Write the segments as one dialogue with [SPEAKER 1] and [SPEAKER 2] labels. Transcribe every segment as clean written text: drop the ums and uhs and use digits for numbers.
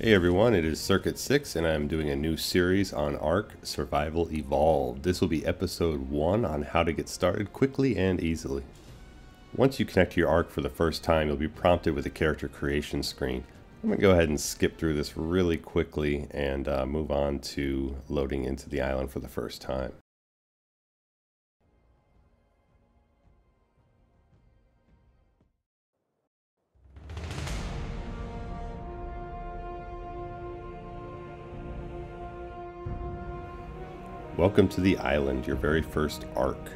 [SPEAKER 1] Hey everyone, it is Circuit 6 and I'm doing a new series on ARK Survival Evolved. This will be episode 1 on how to get started quickly and easily. Once you connect to your ARK for the first time, you'll be prompted with a character creation screen. I'm going to go ahead and skip through this really quickly and move on to loading into the island for the first time. Welcome to the island, your very first ARK.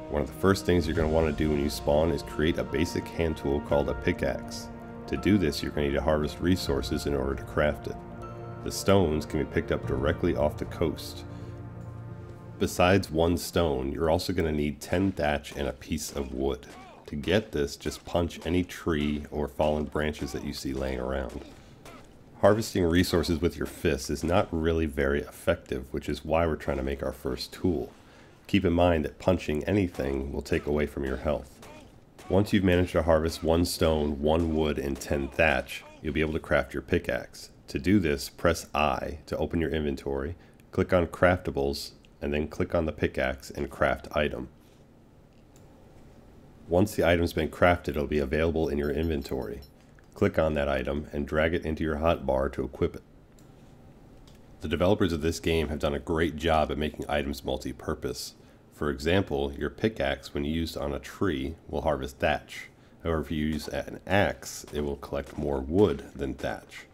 [SPEAKER 1] One of the first things you're going to want to do when you spawn is create a basic hand tool called a pickaxe. To do this, you're going to need to harvest resources in order to craft it. The stones can be picked up directly off the coast. Besides one stone, you're also going to need 10 thatch and a piece of wood. To get this, just punch any tree or fallen branches that you see laying around. Harvesting resources with your fists is not really very effective, which is why we're trying to make our first tool. Keep in mind that punching anything will take away from your health. Once you've managed to harvest 1 stone, 1 wood, and 10 thatch, you'll be able to craft your pickaxe. To do this, press I to open your inventory, click on Craftables, and then click on the pickaxe and craft item. Once the item's been crafted, it'll be available in your inventory. Click on that item and drag it into your hotbar to equip it. The developers of this game have done a great job at making items multi-purpose. For example, your pickaxe, when used on a tree, will harvest thatch. However, if you use an axe, it will collect more wood than thatch.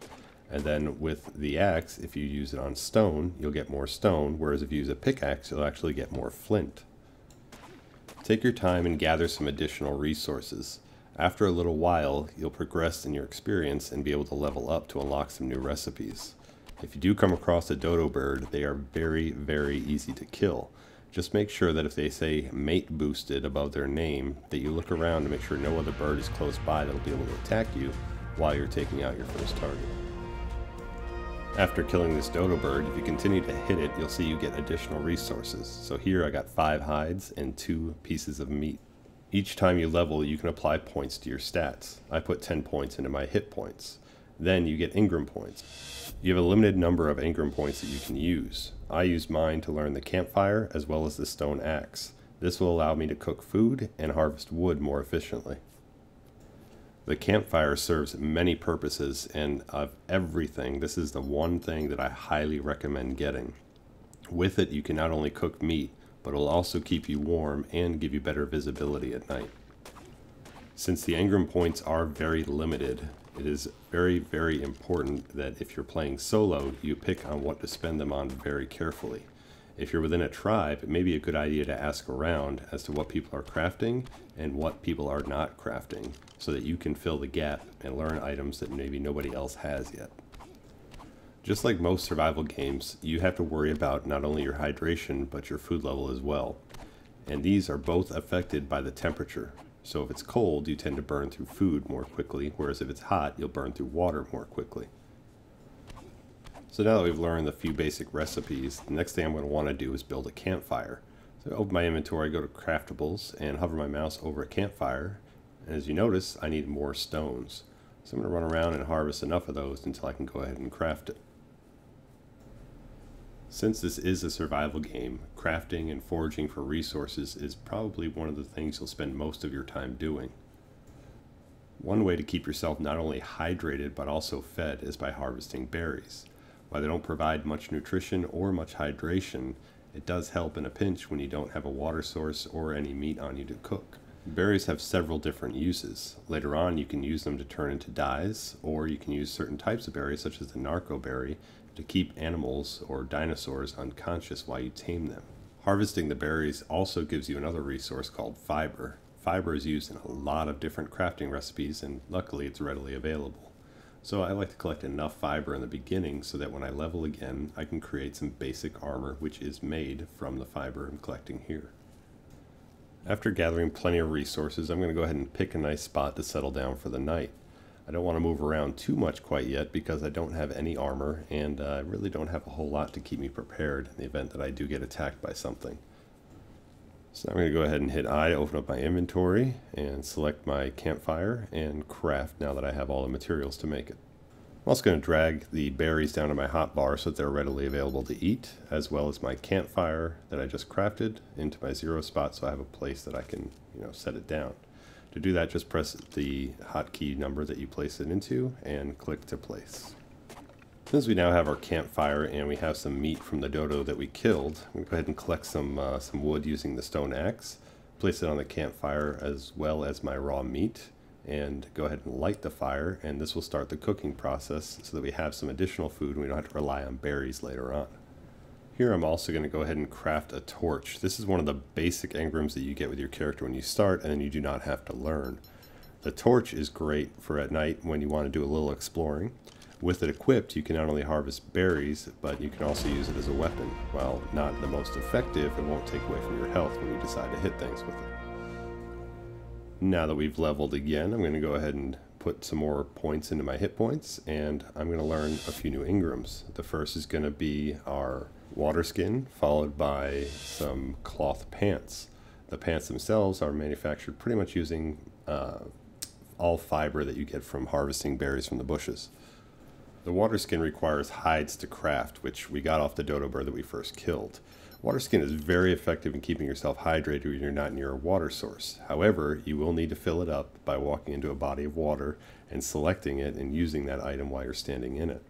[SPEAKER 1] And then with the axe, if you use it on stone, you'll get more stone, whereas if you use a pickaxe, you'll actually get more flint. Take your time and gather some additional resources. After a little while, you'll progress in your experience and be able to level up to unlock some new recipes. If you do come across a dodo bird, they are very, very easy to kill. Just make sure that if they say mate boosted above their name, that you look around to make sure no other bird is close by that will be able to attack you while you're taking out your first target. After killing this dodo bird, if you continue to hit it, you'll see you get additional resources. So here I got 5 hides and 2 pieces of meat. Each time you level, you can apply points to your stats. I put 10 points into my hit points. Then you get Engram points. You have a limited number of Engram points that you can use. I use mine to learn the campfire as well as the stone axe. This will allow me to cook food and harvest wood more efficiently. The campfire serves many purposes, and of everything, this is the one thing that I highly recommend getting. With it, you can not only cook meat, but it will also keep you warm and give you better visibility at night. Since the Engram points are very limited, it is very, very important that if you're playing solo, you pick on what to spend them on very carefully. If you're within a tribe, it may be a good idea to ask around as to what people are crafting and what people are not crafting, so that you can fill the gap and learn items that maybe nobody else has yet. Just like most survival games, you have to worry about not only your hydration, but your food level as well. And these are both affected by the temperature. So if it's cold, you tend to burn through food more quickly, whereas if it's hot, you'll burn through water more quickly. So now that we've learned a few basic recipes, the next thing I'm going to want to do is build a campfire. So I open my inventory, go to Craftables, and hover my mouse over a campfire. And as you notice, I need more stones. So I'm going to run around and harvest enough of those until I can go ahead and craft it. Since this is a survival game, crafting and foraging for resources is probably one of the things you'll spend most of your time doing. One way to keep yourself not only hydrated but also fed is by harvesting berries. While they don't provide much nutrition or much hydration, it does help in a pinch when you don't have a water source or any meat on you to cook. Berries have several different uses. Later on you can use them to turn into dyes, or you can use certain types of berries such as the narco berry to keep animals or dinosaurs unconscious while you tame them. Harvesting the berries also gives you another resource called fiber. Fiber is used in a lot of different crafting recipes, and luckily it's readily available. So I like to collect enough fiber in the beginning so that when I level again, I can create some basic armor which is made from the fiber I'm collecting here. After gathering plenty of resources, I'm going to go ahead and pick a nice spot to settle down for the night. I don't want to move around too much quite yet because I don't have any armor, and I really don't have a whole lot to keep me prepared in the event that I do get attacked by something. So I'm going to go ahead and hit I to open up my inventory and select my campfire and craft now that I have all the materials to make it. I'm also going to drag the berries down to my hotbar so that they're readily available to eat, as well as my campfire that I just crafted into my 0 spot so I have a place that I can, set it down. To do that, just press the hotkey number that you place it into and click to place. Since we now have our campfire and we have some meat from the dodo that we killed, I'm going to go ahead and collect some wood using the stone axe, place it on the campfire as well as my raw meat, and go ahead and light the fire, and this will start the cooking process so that we have some additional food and we don't have to rely on berries later on. Here I'm also going to go ahead and craft a torch. This is one of the basic engrams that you get with your character when you start, and then you do not have to learn. The torch is great for at night when you want to do a little exploring. With it equipped, you can not only harvest berries, but you can also use it as a weapon. While not the most effective, it won't take away from your health when you decide to hit things with it. Now that we've leveled again, I'm going to go ahead and put some more points into my hit points, and I'm going to learn a few new engrams. The first is going to be our water skin, followed by some cloth pants. The pants themselves are manufactured pretty much using all fiber that you get from harvesting berries from the bushes. The water skin requires hides to craft, which we got off the dodo bird that we first killed. Water skin is very effective in keeping yourself hydrated when you're not near a water source. However, you will need to fill it up by walking into a body of water and selecting it and using that item while you're standing in it.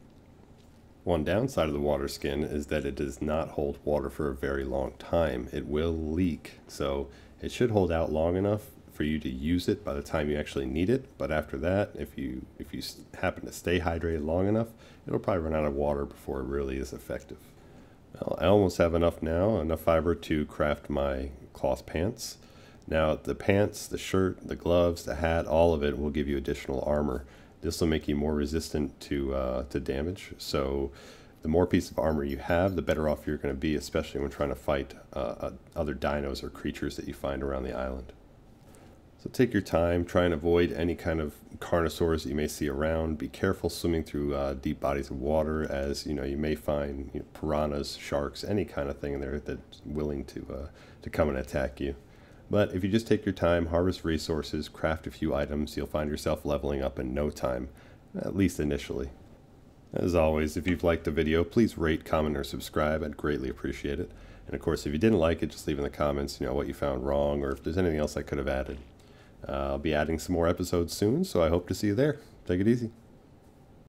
[SPEAKER 1] One downside of the water skin is that it does not hold water for a very long time. It will leak, so it should hold out long enough for you to use it by the time you actually need it, but after that, if you happen to stay hydrated long enough, it'll probably run out of water before it really is effective. Well, I almost have enough now, enough fiber to craft my cloth pants. Now the pants, the shirt, the gloves, the hat, all of it will give you additional armor. This will make you more resistant to damage, so the more pieces of armor you have, the better off you're going to be, especially when trying to fight other dinos or creatures that you find around the island. So take your time, try and avoid any kind of carnosaurs that you may see around. Be careful swimming through deep bodies of water, as you may find piranhas, sharks, any kind of thing in there that's willing to come and attack you. But if you just take your time, harvest resources, craft a few items, you'll find yourself leveling up in no time, at least initially. As always, if you've liked the video, please rate, comment, or subscribe. I'd greatly appreciate it. And of course, if you didn't like it, just leave in the comments what you found wrong, or if there's anything else I could have added. I'll be adding some more episodes soon, so I hope to see you there. Take it easy.